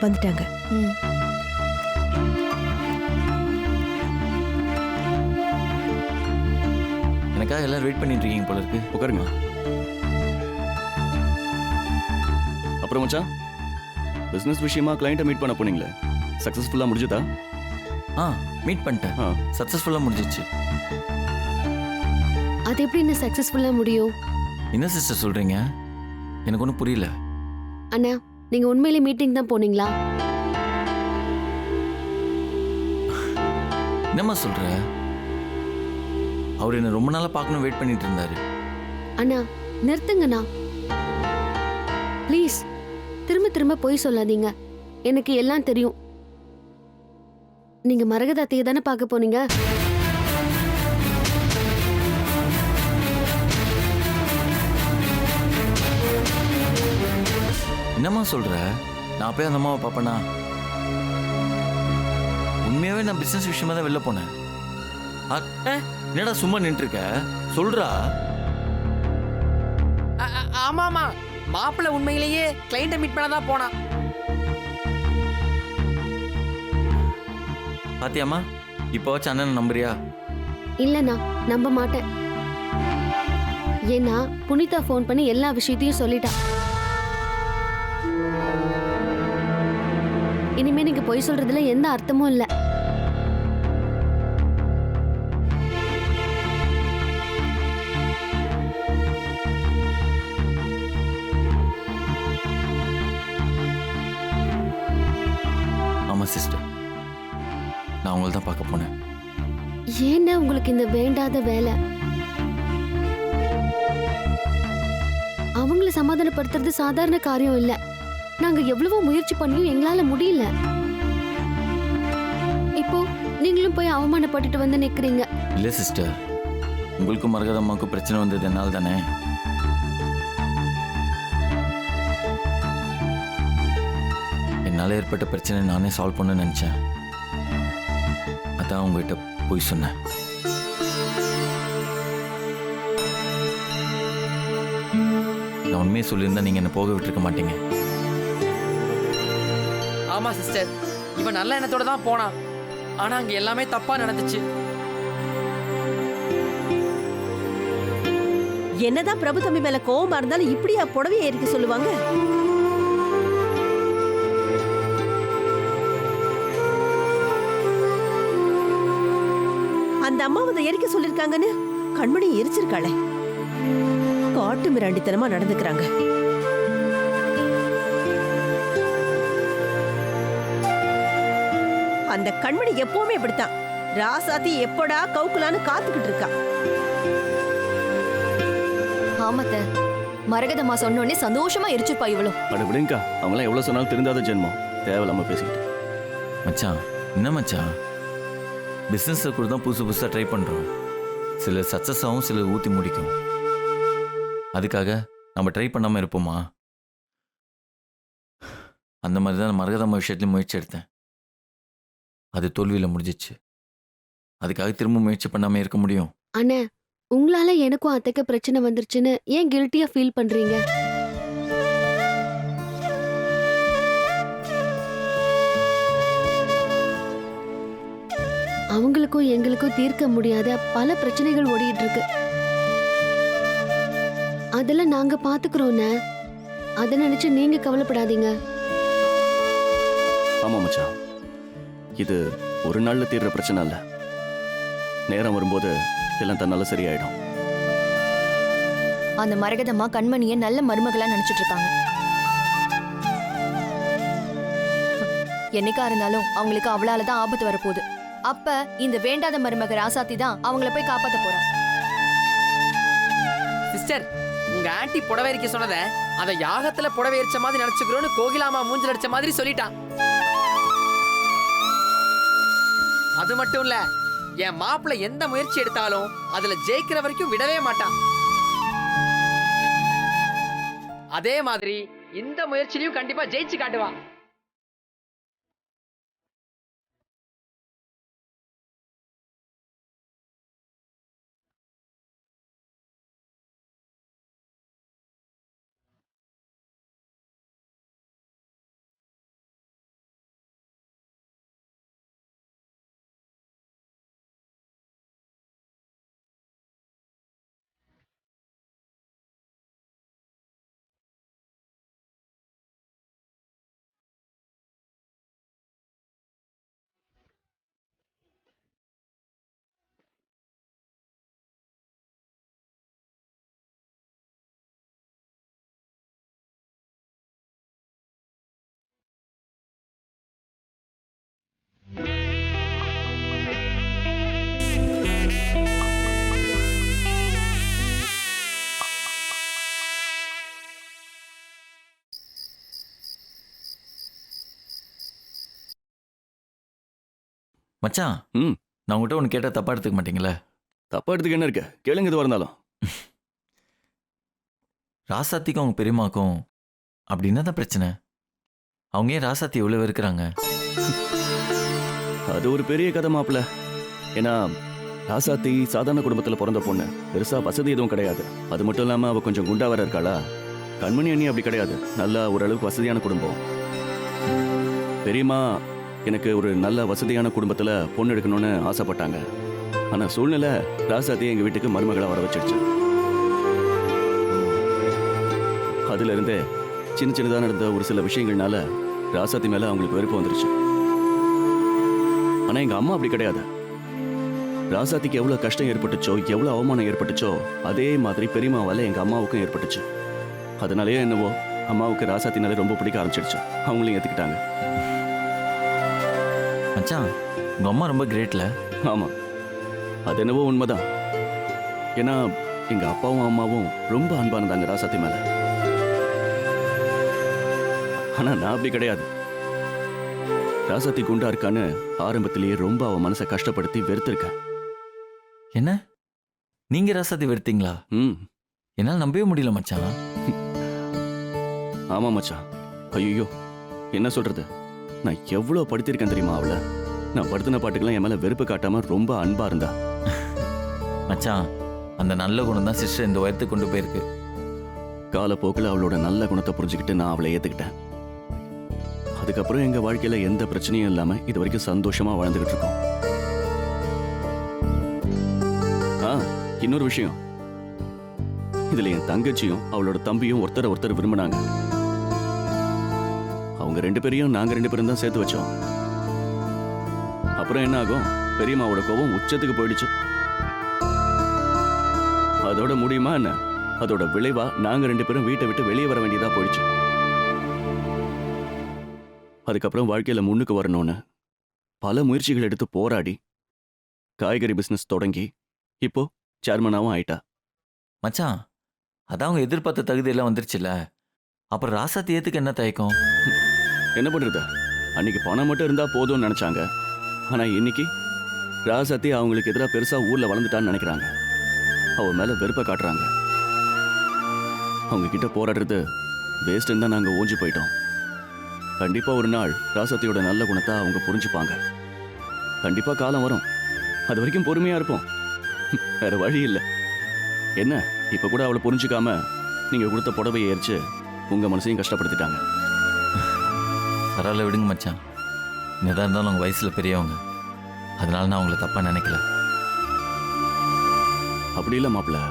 வந்துட்டாங்க. ம். எனக்காக எல்லாரும் வெயிட் பண்ணிட்டு இருக்கீங்க போல இருக்கு. உட்காருங்க. அப்புறம் மச்சான், பிசினஸ் விஷயமா கிளையண்ட்டை மீட் பண்ண போனீங்களே, சக்ஸஸ்ஃபுல்லா முடிஞ்சதா? மீட் பண்ணிட்டேன். சக்ஸஸ்ஃபுல்லாக முடிஞ்சிச்சு. அது எப்படி இன்னும் சக்சஸ்ஃபுல்லா முடியும்? என்ன சிஸ்டர் சொல்றீங்க? எனக்கு ஒன்றும் புரியல. அண்ணா, நீங்க உண்மையிலே மீட்டிங் தான் போனீங்களா? என்னம்மா சொல்ற? அவர் என்ன ரொம்ப நாளா பார்க்கணும் வெயிட் பண்ணிட்டு இருந்தாரு. அண்ணா, நிறுத்துங்கண்ணா ப்ளீஸ். திரும்ப திரும்ப போய் சொல்லாதீங்க. எனக்கு எல்லாம் தெரியும். நீங்க மரகத அத்தையை தானே பார்க்க போனீங்க? என்னம்மா சொல்ற? நான் போய் அந்த அம்மாவை பார்ப்பேனா? உண்மையாவே நான் பிசினஸ் விஷயமா தான் வெளில போனேன். என்னடா சும்மா நின்று இருக்க? சொல்றா. ஆமாமா, மாப்பிள்ள உண்மையிலேயே கிளையண்ட்டை மீட் பண்ண தான் போனான். பாத்தியாம்மா, இப்போ வச்சு அண்ணன் நம்புறியா? இல்லண்ணா, நம்ப மாட்டேன். ஏன்னா புனிதா ஃபோன் பண்ணி எல்லா விஷயத்தையும் சொல்லிட்டா. இனிமே நீங்க பொய் சொல்றதுல எந்த அர்த்தமும் இல்ல. ஆமா சிஸ்டர், நான் உங்களை தான் பார்க்க போனேன். ஏன்னா உங்களுக்கு இந்த வேண்டாத வேலை? அவங்கள சமாதானப்படுத்துறது சாதாரண காரியம் இல்ல. நாங்க எவ்வளவோ முயற்சி பண்ணியும் எங்களால முடியல. இப்போ நீங்களும் போய் அவமானப்பட்டுட்டு வந்து நிக்கிறீங்க. இல்லை சிஸ்டர், உங்களுக்கும் மரகதம்மாவுக்கும் பிரச்சனை வந்தது என்னால் தானே. என்னால் ஏற்பட்ட பிரச்சனை நானே சால்வ் பண்ண நினச்சேன். அதான் உங்ககிட்ட போய் சொன்னேன். நான் உண்மையை சொல்லியிருந்தா நீங்கள் என்னை போக விட்டுருக்க மாட்டீங்க. ஆமா சிஸ்டர், இவன் நல்ல எண்ணத்தோட தான் போனான். ஆனா அங்க எல்லாமே தப்பா நடந்துச்சு. என்னதான் பிரபு தம்பி மேல கோவமா இருந்தாலும் இப்படியா புடவையை எரிக்க சொல்லுவாங்க? அந்த அம்மாவை அதை எரிக்க சொல்லிருக்காங்கன்னு கண்மணி எரிச்சிருக்காளே. காட்டு மிராண்டித்தனமா நடந்துக்கிறாங்க. அந்த கண்மணி எப்பவுமே இப்படித்தான். ராசாத்தி எப்படா கவுக்குலான்னு காத்துக்கிட்டு இருக்கா. ஆமத்த, மரகதம்மா சொன்னோடனே சந்தோஷமா எரிச்சுப்பா இவ்வளோ. அட விடுங்கக்கா, அவங்களாம் எவ்வளவு சொன்னாலும் திருந்தாத ஜென்மம். தேவையில்லாம பேசிக்கிட்டு. மச்சான், என்ன மச்சான், பிஸ்னஸை கூட தான் புதுசு புதுசாக ட்ரை பண்ணுறோம். சில சக்ஸஸ் ஆகும், சில ஊற்றி முடிக்கும். அதுக்காக நம்ம ட்ரை பண்ணாமல் இருப்போமா? அந்த மாதிரி தான் நான் மரகதம்மா விஷயத்துலையும் முயற்சி எடுத்தேன். அது தோல்வியில் முடிஞ்சிச்சு. அதுக்காக திரும்ப முயற்சி பண்ணாமல் இருக்க முடியும்? அண்ணே, உங்களால எனக்கும் அத்தைக்கு பிரச்சனை வந்துருச்சுன்னு ஏன் கில்ட்டியா ஃபீல் பண்றீங்க? அவங்களுக்கும் எங்களுக்கும் தீர்க்க முடியாத பல பிரச்சனைகள் ஓடிட்டு இருக்கு. அதெல்லாம் நாங்க பாத்துக்கிறோம்னே. அதை நினைச்சு நீங்க கவலைப்படாதீங்க. ஆமா மச்சான், இது ஒரு நாள்ல தீர்ற பிரச்சனை இல்ல. நேரம் வரும்போது எல்லாம் தன்னால சரியாயிடும். அந்த மரகதம்மா கண்மணிய நல்ல மருமகளா நினைச்சிட்டு இருக்காங்க. என்னைக்கா இருந்தாலும் அவங்களுக்கு அவளாலதான் ஆபத்து வரப்போகுது. அப்ப இந்த வேண்டாத மருமக ராசாத்தி தான் அவங்கள போய் காப்பாத்த போறா. சிஸ்டர், உங்க ஆன்ட்டி புடவை எரிக்க சொன்னத அத யாகத்துல புடவை எரிச்ச மாதிரி நினைச்சுக்கிறோன்னு கோகிலாமா மூஞ்சில் அடிச்ச மாதிரி சொல்லிட்டான். அது மட்டும் இல்ல, என் மாப்பிள்ள எந்த முயற்சி எடுத்தாலும் அதுல ஜெயிக்கிற வரைக்கும் விடவே மாட்டான். அதே மாதிரி இந்த முயற்சியிலையும் கண்டிப்பா ஜெயிச்சு காட்டுவான். மச்சான் ம் நான் உங்ககிட்ட ஒன்று கேட்டால் தப்பா எடுத்துக்க மாட்டீங்களே? தப்பா எடுத்துக்க என்ன இருக்கு, கேளுங்க எதுவாக இருந்தாலும். ராசாத்திக்கும் அவங்க பெரியம்மாக்கும் அப்படின்னா தான் பிரச்சனை. அவங்க ஏன் ராசாத்தி எவ்வளோ இருக்கிறாங்க? அது ஒரு பெரிய கதை மாப்பிள்ள. ஏன்னா ராசாத்தி சாதாரண குடும்பத்தில் பிறந்த பொண்ணு, பெருசா வசதி எதுவும் கிடையாது. அது மட்டும் இல்லாமல் அவள் கொஞ்சம் குண்டா வேற இருக்காளா. கண்மணி அண்ணி அப்படி கிடையாது, நல்லா ஓரளவுக்கு வசதியான குடும்பம். பெரியம்மா எனக்கு ஒரு நல்ல வசதியான குடும்பத்தில் பொண்ணு எடுக்கணும்னு ஆசைப்பட்டாங்க. ஆனால் சூழ்நிலை ராசாத்தி எங்கள் வீட்டுக்கு மருமகளை வர வச்சிடுச்சு. அதுல இருந்து சின்ன சின்னதாக நடந்த ஒரு சில விஷயங்கள்னால ராசாத்தி மேலே அவங்களுக்கு வெறுப்பு வந்துருச்சு. ஆனால் எங்கள் அம்மா அப்படி கிடையாது. ராசாத்திக்கு எவ்வளோ கஷ்டம் ஏற்பட்டுச்சோ, எவ்வளோ அவமானம் ஏற்பட்டுச்சோ, அதே மாதிரி பெரியம்மாவால் எங்கள் அம்மாவுக்கும் ஏற்பட்டுச்சு. அதனாலேயே என்னவோ அம்மாவுக்கு ராசாத்தினாலே ரொம்ப பிடிக்க ஆரம்பிச்சிடுச்சு. அவங்களையும் ஏற்றுக்கிட்டாங்க. மச்சான் உங்கள் அம்மா ரொம்ப கிரேட்ல. ஆமாம், அது என்னவோ உண்மைதான். ஏன்னா எங்கள் அப்பாவும் அம்மாவும் ரொம்ப அன்பானதாங்க ராசாத்தி மேலே. ஆனால் நான் அப்படி கிடையாது. ராசாத்தி குண்டா இருக்கான்னு ஆரம்பத்திலேயே ரொம்ப அவன் மனசை கஷ்டப்படுத்தி வெறுத்திருக்கேன். என்ன நீங்கள் ராசாத்தி வெறுத்தீங்களா? ம் என்னால் நம்பவே முடியல மச்சான். ஆமாம் மச்சான். ஐயோ என்ன சொல்றது, நான் எவ்வளோ படுத்திருக்கேன் தெரியுமா அவளை. நான் படுத்தின பாட்டுக்கெல்லாம் என் மேலே வெறுப்பு காட்டாம ரொம்ப அன்பா இருந்தா. மச்சான் அந்த நல்ல குணம் தான் சிஸ்டர் இந்த உயரத்துக்கு கொண்டு போயிருக்கு. காலப்போக்கில் அவளோட நல்ல குணத்தை புரிஞ்சுக்கிட்டு நான் அவளை ஏற்றுக்கிட்டேன். அதுக்கப்புறம் எங்கள் வாழ்க்கையில் எந்த பிரச்சனையும் இல்லாமல் இது வரைக்கும் சந்தோஷமாக வாழ்ந்துக்கிட்டு இருக்கோம். இன்னொரு விஷயம், இதில் என் தங்கச்சியும் அவளோட தம்பியும் ஒருத்தரை ஒருத்தர் விரும்பினாங்க. அவங்க 2 பேரையும் நாங்கள் 2 பேரும் தான் சேர்த்து வச்சோம். அப்புறம் என்ன ஆகும், பெரியம்மாவோட கோபம் உச்சத்துக்கு போயிடுச்சு. அதோட முடியுமா என்ன, அதோட விளைவா நாங்கள் 2 பேரும் வீட்டை விட்டு வெளியே வர வேண்டியதாக போயிடுச்சு. அதுக்கப்புறம் வாழ்க்கையில் முன்னுக்கு வரணும்னு பல முயற்சிகள் எடுத்து போராடி காய்கறி பிஸ்னஸ் தொடங்கி இப்போ சேர்மனாகவும் ஆயிட்டா. மச்சான் அதான் அவங்க எதிர்பார்த்த தகுதியெல்லாம் வந்துருச்சுல்ல, அப்புறம் ராசாத்தி ஏத்துக்கு என்ன தயக்கம்? என்ன பண்றது, அன்னைக்கு பணம் மட்டும் இருந்தா போதும்னு நினைச்சாங்க. ஆனா இன்னைக்கு ராசாத்தி அவங்களுக்கு எதிராக பெருசா ஊர்ல வளர்ந்துட்டான்னு நினைக்கிறாங்க. அவ மேல வெறுப்பை காட்டுறாங்க. அவங்க கிட்ட போராடுறது வேஸ்ட்ன்னு தான் நாங்க ஓஞ்சி போயிட்டோம். கண்டிப்பா ஒரு நாள் ராசாத்தியோட நல்ல குணத்தை அவங்க புரிஞ்சுப்பாங்க. கண்டிப்பா காலம் வரும், அது வரைக்கும் பொறுமையா இருப்போம். வேற வழி இல்லை. என்ன இப்ப கூட அவளை புரிஞ்சுக்காம நீங்க கொடுத்த புடவையை எரிச்சு உங்க மனசையும் கஷ்டப்படுத்திட்டாங்க. பரவாயில்ல விடுங்க மச்சான், என்னதான் இருந்தாலும் அவங்க வயசுல பெரியவங்க, அதனால நான் அவங்கள தப்பா நினைக்கல. அப்படி இல்லை மாப்பிள்ள,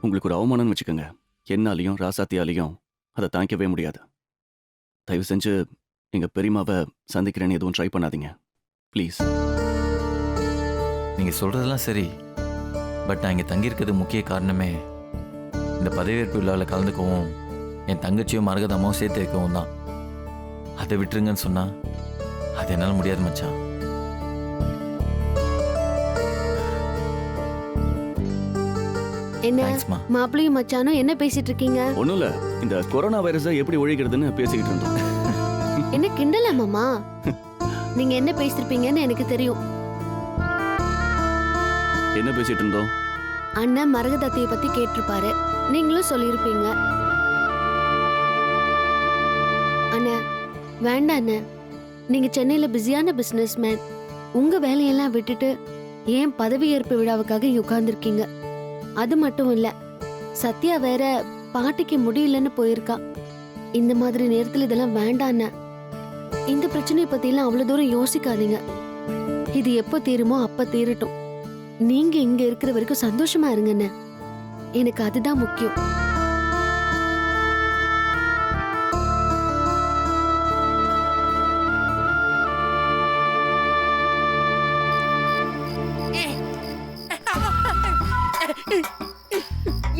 உங்களுக்கு ஒரு அவமானம்னு வச்சுக்கோங்க. என்னாலையும் ராசாத்தியாலையும் அதை தாங்கிக்கவே முடியாது. தயவு செஞ்சு எங்க பெரியம்மாவை சந்திக்கிறேன்னு எதுவும் ட்ரை பண்ணாதீங்க ப்ளீஸ். நீங்க சொல்றதெல்லாம் சரி, பட் நான் இங்க தங்கியிருக்கிறது முக்கிய காரணமே இந்த பதவியேற்பு விழாவில் கலந்துக்கவும் என் தங்கச்சியும் மரகதமாவும் சேர்த்து வைக்கவும் தான். அதை விட்டுருங்கன்னு சொன்னா அது என்னால் முடியாது மச்சான். என்ன தேங்க்ஸ்மா. மாப்பிளையும் மச்சானும் என்ன பேசிட்டு இருக்கீங்க? ஒன்றும் இல்லை, இந்த கொரோனா வைரஸை எப்படி ஒழிக்கிறதுன்னு பேசிக்கிட்டு இருந்தோம். என்ன கிண்டலா மாமா? நீங்க என்ன பேசிருப்பீங்கன்னு எனக்கு தெரியும். என்ன பேசிட்டு இருந்தோம்? அண்ணன் மரகதத்தைய பத்தி கேட்டிருப்பாரு, நீங்களும் சொல்லியிருப்பீங்க. அண்ணா வேண்டாம் அண்ணா, நீங்க சென்னையில பிஸியான பிசினஸ் மேன், உங்க வேலையெல்லாம் விட்டுட்டு ஏன் பதவியேற்பு விழாவுக்காக இங்க உட்கார்ந்துருக்கீங்க? அது மட்டும் இல்ல, சத்யா வேற பாட்டிக்கு முடியலன்னு போயிருக்கா. இந்த மாதிரி நேரத்துல இதெல்லாம் வேண்டாம் அண்ணா. இந்த பிரச்சனையை பத்தி எல்லாம் அவ்வளவு தூரம் யோசிக்காதீங்க. இது எப்ப தீருமோ அப்ப தீரட்டும். நீங்க இங்க இருக்கிற வரைக்கும் சந்தோஷமா இருங்க அண்ணா, எனக்கு அதுதான் முக்கியம்.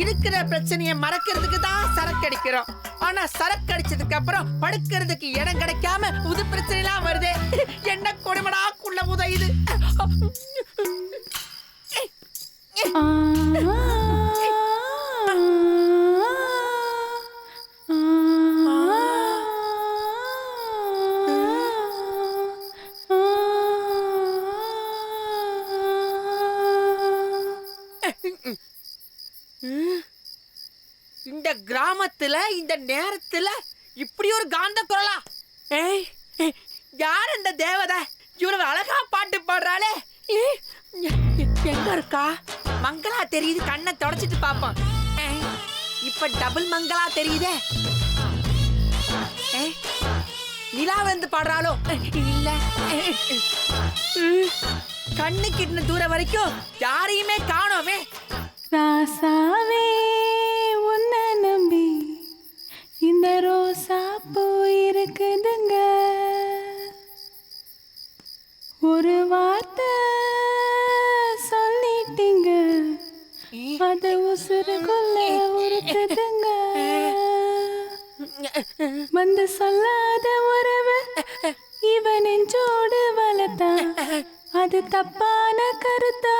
இருக்கிற பிரச்சனையை மறக்கிறதுக்கு தான் சரக்கு அடிக்கிறோம். ஆனா சரக்கு அடிச்சதுக்கு அப்புறம் படுக்கிறதுக்கு இடம் கிடைக்காம புது பிரச்சனை எல்லாம் வருது. என்ன கொடுமடாக்குள்ள உதயுது. இந்த கிராமத்துல இந்த நேரத்துல இப்படி ஒரு காந்த குரலா? ஏய், யார் இந்த தேவதை? இவ்வளவு அழகா பாட்டு பாடுறாளே. எங்க இருக்கா? மங்களா தெரியுது, கண்ணை தொடச்சிட்டு பாப்போம். இப்ப டபுள் மங்களா தெரியுதே. நிலா வந்து பாடுறாளோ? இல்ல. கண்ணு கிட்ட தூரம் வரைக்கும் யாரையுமே காணோமே. ராசாவே உன்னை நம்பி இந்த ரோசா பூ இருக்குதுங்க, ஒரு வார்த்தை சொல்லிட்டீங்க, அது உசுருக்குள்ள உருக்குதுங்க, வந்து சொல்லாத உறவு இவன் நெஞ்சோடு வளர்த்தா, அது தப்பான கருத்தா,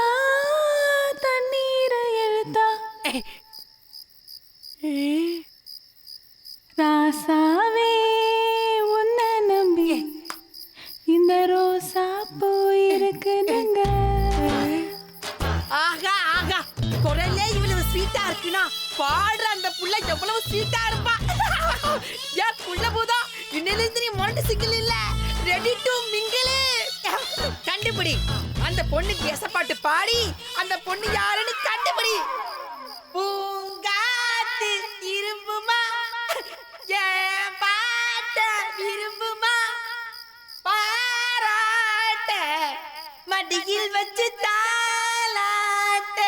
தண்ணீரை எழுத்தா. ராசாவே உன்னை நம்பி இந்த ரோசா பூ இருக்குதுங்க. ஆகா ஆகா, குரலே இவ்வளவு ஸ்வீட்டா இருக்குன்னா பாடுற அந்த புள்ள எவ்வளவு ஸ்வீட்டா இருப்பா. ஏன் புள்ள பூதம், இன்னிலிருந்து நீ மொரட்டு சிங்கிள் இல்ல, ரெடி டு மிங்கிள். கண்டுபிடி, அந்த பொண்ணுக்கு எசப்பாட்டு பாடி அந்த பொண்ணு யாருன்னு கண்டுபிடி. பூங்காத்து இரும்புமா, ஏன் பாட்ட விரும்புமா, பாராட்ட மடியில் வச்சு தாலாட்ட,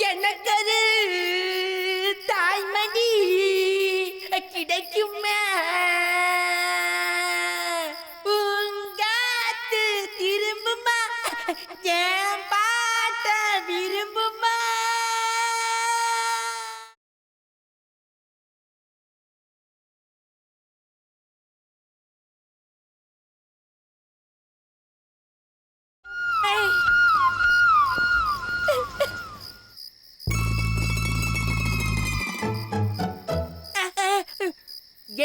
எனக்கு தாய்மடி கிடைக்குமே. பூங்காத்து திரும்புமா, ஏன் பாட்ட விரும்புமா.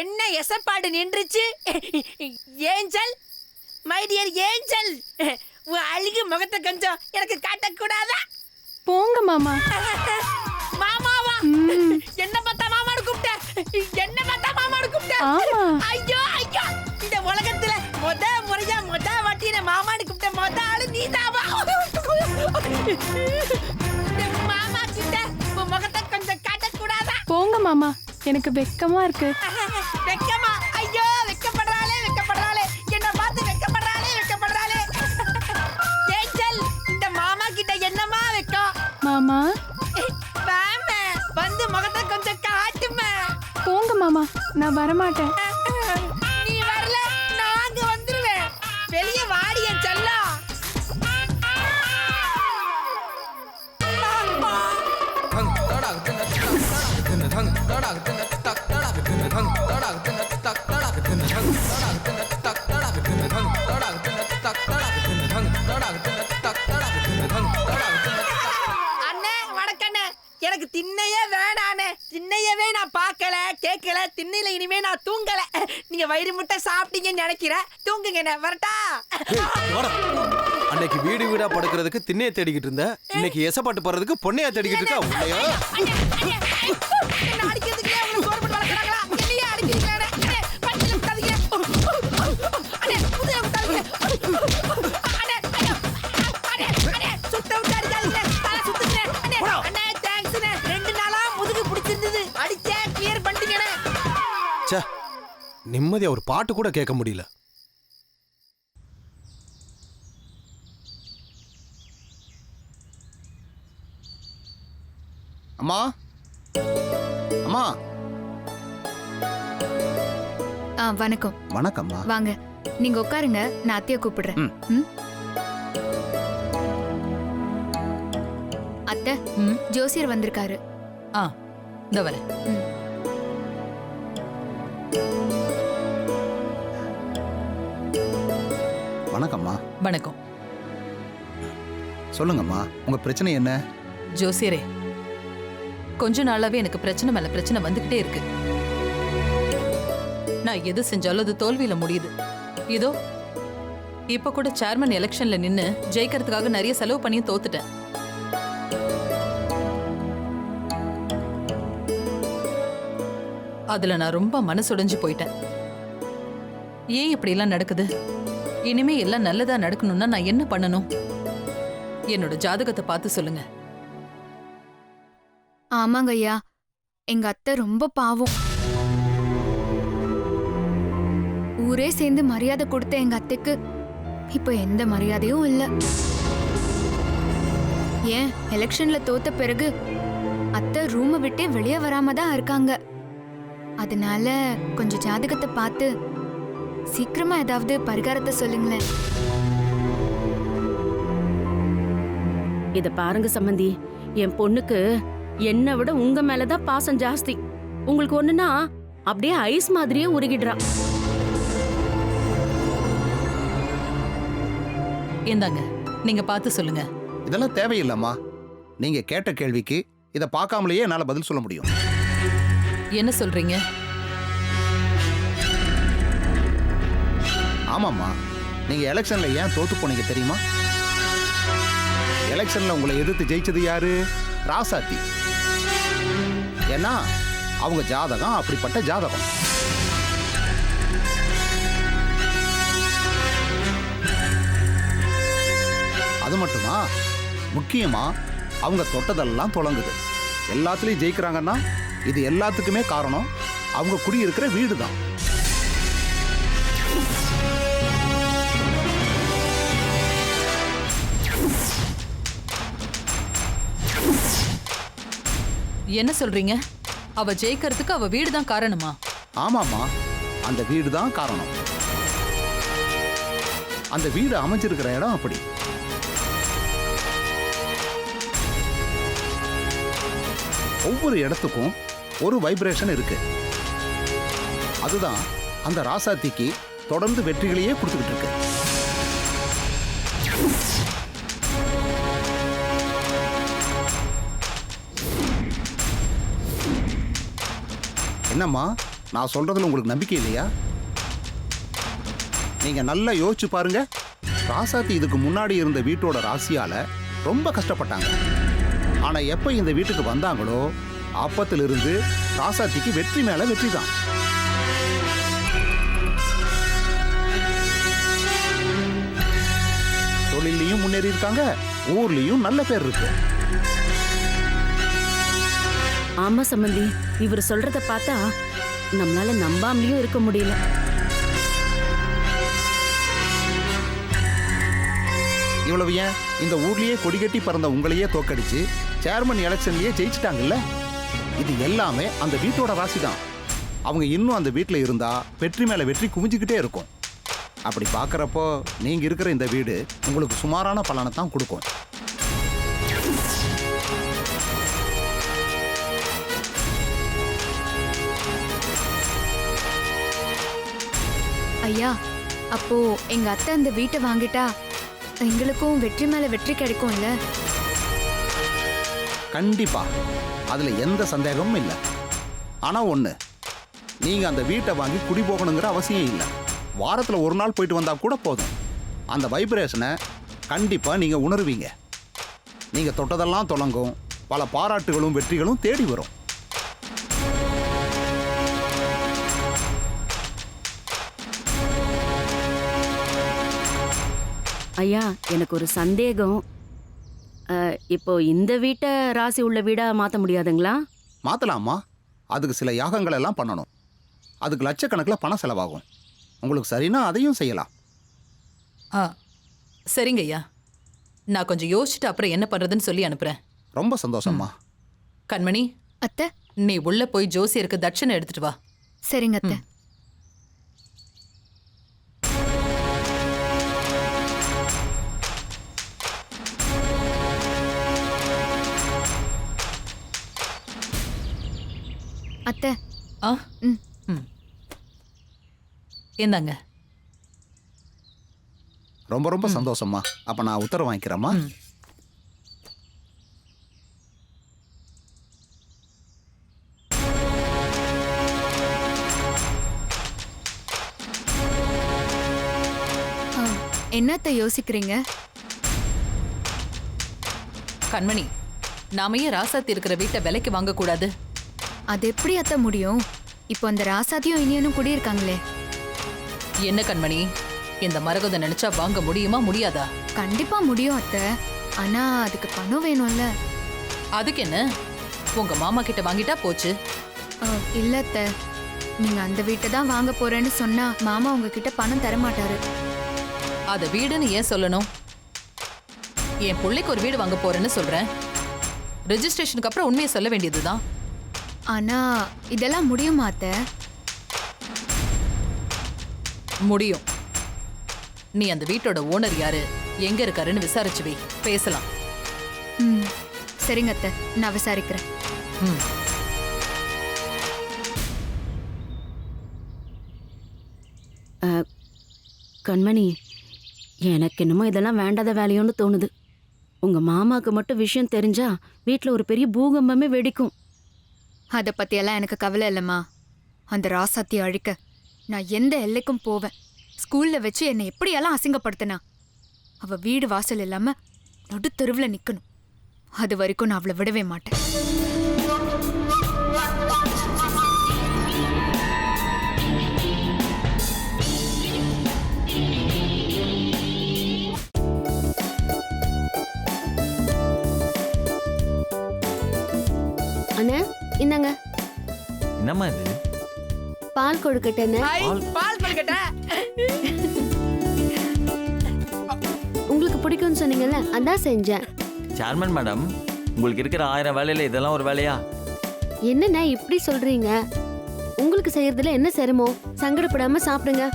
என்ன எசப்பாடு நின்றுச்சு? ஏஞ்சல், மை டியர் ஏஞ்சல், உன் அழுகு முகத்தை கொஞ்சம் எனக்கு காட்டக்கூடாதா? போங்க மாமா. மாமாவா? என்ன பார்த்தா மாமான்னு கூப்பிட்ட? என்ன பார்த்தா மாமான்னு கூப்பிட்ட? ஆமா. ஐயோ ஐயோ, இந்த உலகத்துல முறையா வாட்டின மாமான்னு கூப்பிட்ட ஆளு நீதாவா? மாமா கிட்ட உன் முகத்தை கொஞ்சம் காட்டக்கூடாதா? போங்க மாமா, எனக்கு வெக்கமா இருக்கு. வெக்கமா? ஐயோ, வெக்கப்படுறாளே என்ன பார்த்து வெக்கப்படுறாளே. ஏஞ்சல், இந்த மாமா கிட்ட என்னமா வெக்கம்? மாமா வாமே, வந்து முகத்தை கொஞ்சம் காட்டுமே. போங்க மாமா, நான் வரமாட்டேன். நீ வரல, நான் அங்க வந்துருவேன். வெளியே வாடி என் செல்லம். அண்ணே வணக்கண்ணே, எனக்கு திண்ணையே வேணாண்ணே. திண்ணையவே நான் பார்க்கல கேட்கல, திண்ணையில இனிமே நான் தூங்கல. நீங்க வயிறு முட்டை சாப்பிட்டீங்கன்னு நினைக்கிறேன். தூங்குங்க, வரட்டா? அன்னைக்கு வீடு வீடா படுக்கிறதுக்கு திண்ணையை தேடிக்கிட்டு இருந்த, இன்னைக்கு எசப்பாட்டு போறதுக்கு பொண்ணையா தேடிக்கிட்டு இருக்கா. உள்ளையா என்ன அடிக்கிறதுக்கு அவங்க கவர்மெண்ட் வளர்க்கறாங்களா? என்னையே அடிக்கிறீங்களே. அண்ணே, பட்டில உட்காருங்க. அண்ணே, புதுல உட்காருங்க. அண்ணே, சுத்த உட்காருங்க. தலை சுத்துங்க. அண்ணே, தேங்க்ஸ்ண்ணே. 2 நாளா முதுகு பிடிச்சிருந்தது. அடிச்சே கிளியர் பண்ணிட்டீங்கண்ணே. ச்சே, நிம்மதியா ஒரு பாட்டு கூட கேட்க முடியல. அம்மா அம்மா. வணக்கம். வணக்கம்மா. வாங்க, நீங்க உட்காருங்க, நான் அத்தைய கூப்பிடுறேன். ம்? அத்தை, ஜோசியர் வந்திருக்காரு. இந்த வரேன். வணக்கம்மா. வணக்கம். சொல்லுங்கம்மா, உங்க பிரச்சனை என்ன? ஜோசியரே, கொஞ்ச நாளாவே எனக்கு பிரச்சனை மேல பிரச்சனை வந்துகிட்டே இருக்கு. நான் எது செஞ்சாலும் அது தோல்வியில முடியுது. இதோ இப்ப கூட சேர்மன் எலெக்ஷன்ல நின்னு ஜெயிக்கிறதுக்காக நிறைய செலவு பண்ணியும் தோத்துட்டேன். அதுல நான் ரொம்ப மனசுடைஞ்சு போயிட்டேன். ஏன் இப்படி எல்லாம் நடக்குது? இனிமே எல்லாம் நல்லதா நடக்கணும்னா நான் என்ன பண்ணணும்? என்னோட ஜாதகத்தை பார்த்து சொல்லுங்க. ஆமாங்க ஐயா, எங்க அத்தை ரொம்ப பாவம். ஊரே சேர்ந்து மரியாதை கொடுத்த எங்க அத்தைக்கு இப்போ எந்த மரியாதையும் இல்ல. ஏன் எலெக்ஷன்ல தோத்த பிறகு அத்தை ரூமை விட்டே வெளியே வராம தான் இருக்காங்க. அதனால கொஞ்சம் ஜாதகத்தை பார்த்து சீக்கிரமா ஏதாவது பரிகாரத்தை சொல்லுங்களேன். இத பாருங்க சம்பந்தி, என் பொண்ணுக்கு என்னை விட உங்க மேலதான் பாசம் ஜாஸ்தி. உங்களுக்கு ஒண்ணுன்னா அப்படியே ஐஸ் மாதிரியே உருகிடுறா. இந்தாங்க, நீங்க பார்த்து சொல்லுங்க. இதெல்லாம் தேவையில்லம்மா. நீங்க கேட்ட கேள்விக்கு இதை பார்க்காமலேயே என்னால பதில் சொல்ல முடியும். என்ன சொல்றீங்க? ஆமாம்மா, நீங்க எலெக்ஷன்ல ஏன் தோத்து போனீங்க தெரியுமா? எலெக்ஷன்ல உங்களை எதிர்த்து ஜெயிச்சது யாரு? ராசாத்தி. ஏன்னா அவங்க ஜாதகம் அப்படிப்பட்ட ஜாதகம். அது மட்டுமா, முக்கியமா அவங்க தொட்டதெல்லாம் தொடங்குது. எல்லாத்துலயும் ஜெயிக்கிறாங்கன்னா இது எல்லாத்துக்குமே காரணம் அவங்க குடியிருக்கிற வீடு தான். என்ன சொல்றீங்க? அவ ஜெயிக்கிறதுக்கு அவ வீடு தான் காரணமா? ஆமாமா, அந்த வீடு தான் காரணம். அந்த வீடு அமைஞ்சிருக்கிற இடம் அப்படி. ஒவ்வொரு இடத்துக்கும் ஒரு வைப்ரேஷன் இருக்கு. அதுதான் அந்த ராசாத்திக்கு தொடர்ந்து வெற்றிகளையே கொடுத்துக்கிட்டு இருக்கு. என்னம்மா, நான் சொல்றதுல உங்களுக்கு நம்பிக்கை இல்லையா? நீங்க நல்லா யோசிச்சு பாருங்க. ராசாத்தி இதுக்கு முன்னாடி இருந்த வீட்டோட ராசியால ரொம்ப கஷ்டப்பட்டாங்க. ஆனா எப்ப இந்த வீட்டுக்கு வந்தாங்களோ அப்பத்திலிருந்து ராசாத்திக்கு வெற்றி மேல வெற்றி தான். தொழிலையும் முன்னேறி இருக்காங்க, ஊர்லயும் நல்ல பேர் இருக்கு. ஆமா சம்பந்தி, இவர் சொல்றத பார்த்தா நம்மளால நம்பாமலையும் இருக்க முடியல. இவ்வளவு ஏன், இந்த ஊர்லயே கொடிகட்டி பறந்த உங்களையே தோக்கடிச்சு சேர்மன் எலெக்ஷன்லயே ஜெயிச்சிட்டாங்கல்ல. இது எல்லாமே அந்த வீட்டோட ராசி தான். அவங்க இன்னும் அந்த வீட்டில் இருந்தா வெற்றி மேல வெற்றி குவிஞ்சுக்கிட்டே இருக்கும். அப்படி பார்க்கறப்போ நீங்க இருக்கிற இந்த வீடு உங்களுக்கு சுமாரான பலனை தான் கொடுக்கும். ஐயா, அப்போ எங்க அத்தை அந்த வீட்டை வாங்கிட்டா எங்களுக்கும் வெற்றி மேல வெற்றி கிடைக்கும்ல? கண்டிப்பா, அதுல எந்த சந்தேகமும் இல்லை. ஆனா ஒண்ணு, நீங்க அந்த வீட்டை வாங்கி குடி போகணுங்கிற அவசியம் இல்லை. வாரத்துல ஒரு நாள் போயிட்டு வந்தா கூட போதும். அந்த வைப்ரேஷனை கண்டிப்பா நீங்க உணர்வீங்க. நீங்க தொட்டதெல்லாம் தொடங்கும், பல பாராட்டுகளும் வெற்றிகளும் தேடி வரும். ஐயா, எனக்கு ஒரு சந்தேகம். இப்போ இந்த வீட்டை ராசி உள்ள வீடா மாத்த முடியாதுங்களா? மாத்தலாமா, அதுக்கு சில யாகங்கள் எல்லாம் பண்ணணும். அதுக்கு லட்சக்கணக்கில் பணம் செலவாகும். உங்களுக்கு சரின்னா அதையும் செய்யலாம். சரிங்க ஐயா, நான் கொஞ்சம் யோசிச்சுட்டு அப்புறம் என்ன பண்றதுன்னு சொல்லி அனுப்புறேன். ரொம்ப சந்தோஷம்மா. கண்மணி, அத்தை, நீ உள்ள போய் ஜோசியருக்கு தட்சணை எடுத்துட்டு வா. சரிங்க அத்தை. அத்தை, என்னங்க? ரொம்ப ரொம்ப சந்தோஷம்மா. அப்ப நான் உத்தரவு வாங்கிக்கிறேம்மா. என்னத்த யோசிக்கிறீங்க? கண்மணி, நாம ஏன் ராசாத்தி இருக்கிற வீட்டை விலைக்கு வாங்க கூடாது? அது எப்படி அத்த முடியும்? இப்போ அந்த ராசாத்தியும் இனியனும் குடியிருக்காங்களே. என்ன கண்மணி, இந்த மரகதம் நினைச்சா வாங்க முடியுமா முடியாதா? கண்டிப்பா முடியும் அத்தை. ஆனா அதுக்கு பணம் வேணும்ல. அதுக்கு என்ன, உங்க மாமா கிட்ட வாங்கிட்டா போச்சு. இல்ல அத்தை, நீங்க அந்த வீட்டை தான் வாங்க போறேன்னு சொன்னா மாமா உங்ககிட்ட பணம் தர மாட்டாரு. அத வீடுன்னு ஏன் சொல்லணும்? என் பிள்ளைக்கு ஒரு வீடு வாங்க போறேன்னு சொல்றேன். ரெஜிஸ்ட்ரேஷனுக்கு அப்புறம் உண்மையை சொல்ல வேண்டியதுதான். ஆனா இதெல்லாம் முடியுமா அத்தை? முடியும். நீ அந்த வீட்டோட ஓனர் யாரு, எங்க இருக்காருன்னு விசாரிச்சு வை, பேசலாம். சரிங்க அத்தை, நான் விசாரிக்கிறேன். கண்மணி, எனக்கு என்னமோ இதெல்லாம் வேண்டாத வேலையோன்னு தோணுது. உங்க மாமாக்கு மட்டும் விஷயம் தெரிஞ்சா வீட்டில் ஒரு பெரிய பூகம்பமே வெடிக்கும். அதை பத்தியெல்லாம் எனக்கு கவலை இல்லைம்மா. அந்த ராசாத்தியை அழிக்க நான் எந்த எல்லைக்கும் போவேன். ஸ்கூல்ல வச்சு என்னை எப்படியெல்லாம் அசிங்கப்படுத்தினா, அவ வீடு வாசல் இல்லாம நடு தெருவில் நிக்கணும். அது வரைக்கும் நான் அவளை விடவே மாட்டேன். அண்ணா இந்தாங்க. என்னம்மா இது? பால் கொழுக்கட்டை. பால் கொழுக்கட்டை உங்களுக்கு பிடிக்கும்னு சொன்னீங்கல்ல, அதான் செஞ்சேன். சேர்மன் மேடம், உங்களுக்கு இருக்கிற 1000 வேலையில இதெல்லாம் ஒரு வேலையா? என்னண்ணா இப்படி சொல்றீங்க? உங்களுக்கு செய்யறதுல என்ன சிரமம்? சங்கடப்படாம சாப்பிடுங்க.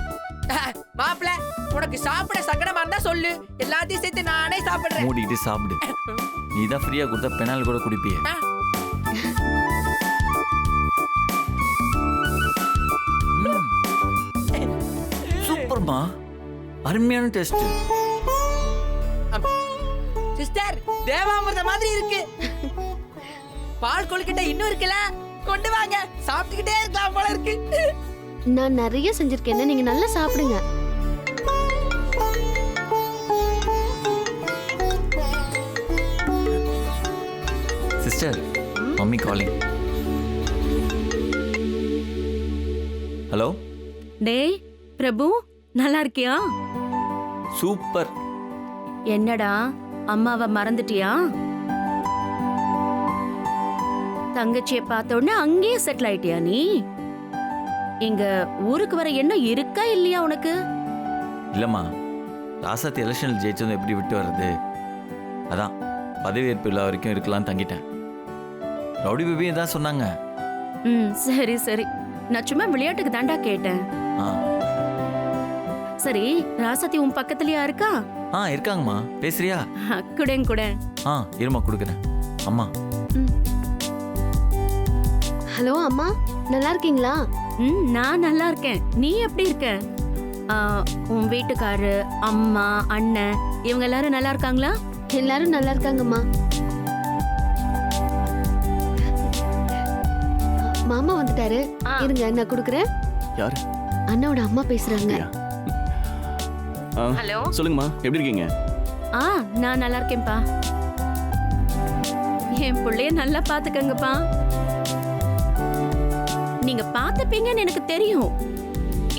மாப்பிள, உனக்கு சாப்பிட சங்கடமா இருந்தா சொல்லு, எல்லாத்தையும் சேர்த்து நானே சாப்பிடுறேன். மூடிட்டு சாப்பிடு. நீ தான் ஃப்ரீயா கொடுத்தா பெனால் கூட குடிப்பியே. சூப்பர்மா, அருமையான டேஸ்ட். சிஸ்டர், தேவாமிர்த மாதிரி இருக்கு. பால் கொழுக்கட்டை இன்னும் இருக்குல்ல, கொண்டு வாங்க, சாப்பிட்டுக்கிட்டே இருக்கலாம் போல இருக்கு. நான் நிறைய செஞ்சிருக்கேன், நீங்க நல்லா சாப்பிடுங்க. Sister, mummy calling. ஹலோ. டேய் பிரபு, நல்லா இருக்கியா? சூப்பர். என்னடா அம்மாவை மறந்துட்டியா? தங்கச்சியை பார்த்த உடனே அங்கேயே செட்டில் ஆயிட்டியா நீ? இங்க ஊருக்கு வர எண்ணம் இருக்கா இல்லையா உனக்கு? இல்லம்மா, ராசாத்தி எலெக்ஷனில் ஜெயிச்சதும் எப்படி விட்டு வர்றது? அதான் பதவியேற்பு விழா வரைக்கும் இருக்கலாம்னு தங்கிட்டேன். ரவுடி பேபியும் தான் சொன்னாங்க. சரி சரி, நான் சும்மா விளையாட்டுக்கு தாண்டா கேட்டேன். சரி, ராசாத்தி உன் பக்கத்துலயா இருக்கா? இருக்காங்கம்மா, பேசுறியா? குடேன் குடேன். இருமா கொடுக்குறேன். அம்மா. ஹலோ அம்மா, நல்லா இருக்கீங்களா? நான் நல்லா இருக்கேன். நீ எப்படி இருக்க? உன் வீட்டுக்காரு, அம்மா, அண்ணன் இவங்க எல்லாரும் நல்லா இருக்காங்களா? எல்லாரும் நல்லா இருக்காங்கம்மா. மாமா வந்துட்டாரு, இருங்க நான் கொடுக்குறேன். யாரு? அண்ணாவோட அம்மா பேசுறாங்க. ஹலோ, சொல்லுங்கம்மா, எப்படி இருக்கீங்க? நான் நல்லா இருக்கேன்ப்பா. என் பிள்ளைய நல்லா பாத்துக்கங்கப்பா. நீங்க பாத்துப்பீங்கன்னு எனக்கு தெரியும்,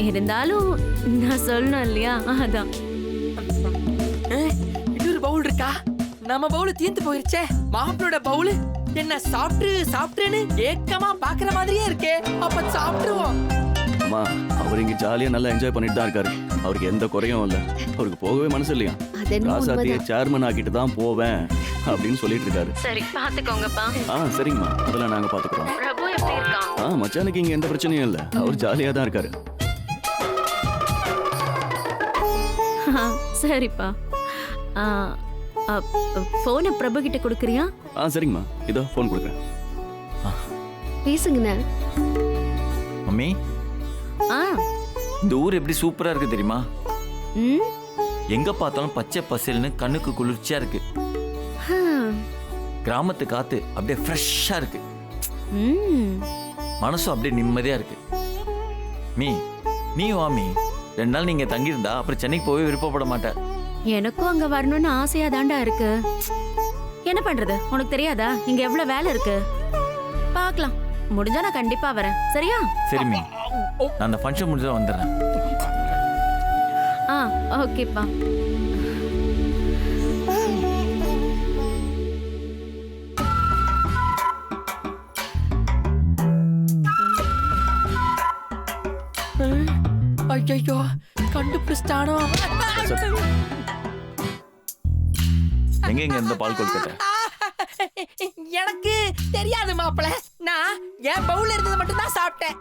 இருந்தாலும் நான் சொல்லணும் இல்லையா, அதான். இன்னொரு பவுல் இருக்கா? நம்ம பவுல் தீர்ந்து போயிருச்சே. மாப்பிளோட பவுல் என்ன சாப்பிட்டுன்னு ஏக்கமா பாக்குற மாதிரியே இருக்கே. அப்ப சாப்பிட்டுருவோம். அம்மா, அவர் இங்க ஜாலியா நல்லா என்ஜாய் பண்ணிட்டு தான் இருக்காரு. அவருக்கு எந்த குறையும் இல்ல. அவருக்கு போகவே மனசு இல்லையா? ராசாத்தியை சேர்மன் ஆக்கிட்டு தான் போவேன் அப்படின்னு சொல்லிட்டு இருக்காரு. சரி, பாத்துக்கோங்கப்பா. சரிங்கம்மா, அதெல்லாம் நாங்க பாத்துக்கிறோம். பிரபு எப்படி இருக்கான்? மச்சானுக்கு இங்க எந்த பிரச்சனையும் இல்ல. அவர் ஜாலியா தான் இருக்காரு. சரிப்பா. போனை பிரபு கிட்ட கொடுக்குறியா? சரிங்கம்மா, இதோ போன் கொடுக்குறேன். பேசுங்கண்ணா. மம்மி, இந்த ஊர் எப்படி சூப்பரா இருக்கு தெரியுமா? எங்க பார்த்தாலும் பச்சை பசேல்னு கண்ணுக்கு குளிர்ச்சியா இருக்கு. கிராமத்து காத்து அப்படியே ஃப்ரெஷ்ஷா இருக்கு. மனசும் அப்படியே நிம்மதியா இருக்கு. நீ வாமி, 2 நாள் நீங்க தங்கியிருந்தா அப்புறம் சென்னைக்கு போய் விருப்பப்பட மாட்டேன். எனக்கும் அங்க வரணும்னு ஆசையா தாண்டா இருக்கு. என்ன பண்றது, உனக்கு தெரியாதா இங்க எவ்வளவு வேலை இருக்கு? பார்க்கலாம், முடிஞ்சா நான் கண்டிப்பா வரேன், சரியா? சரி மீ, நான் அந்த ஃபங்க்ஷன் முடிஞ்சா வந்துடுறேன். ஓகேப்பா. ஐயோ கண்டுபிடிச்சிட்டானோ. எங்க இந்த பால் கொல்கட்டை? எனக்கு தெரியாது மாப்பிள, நான் என் பவுல இருந்தது மட்டும் தான் சாப்பிட்டேன்.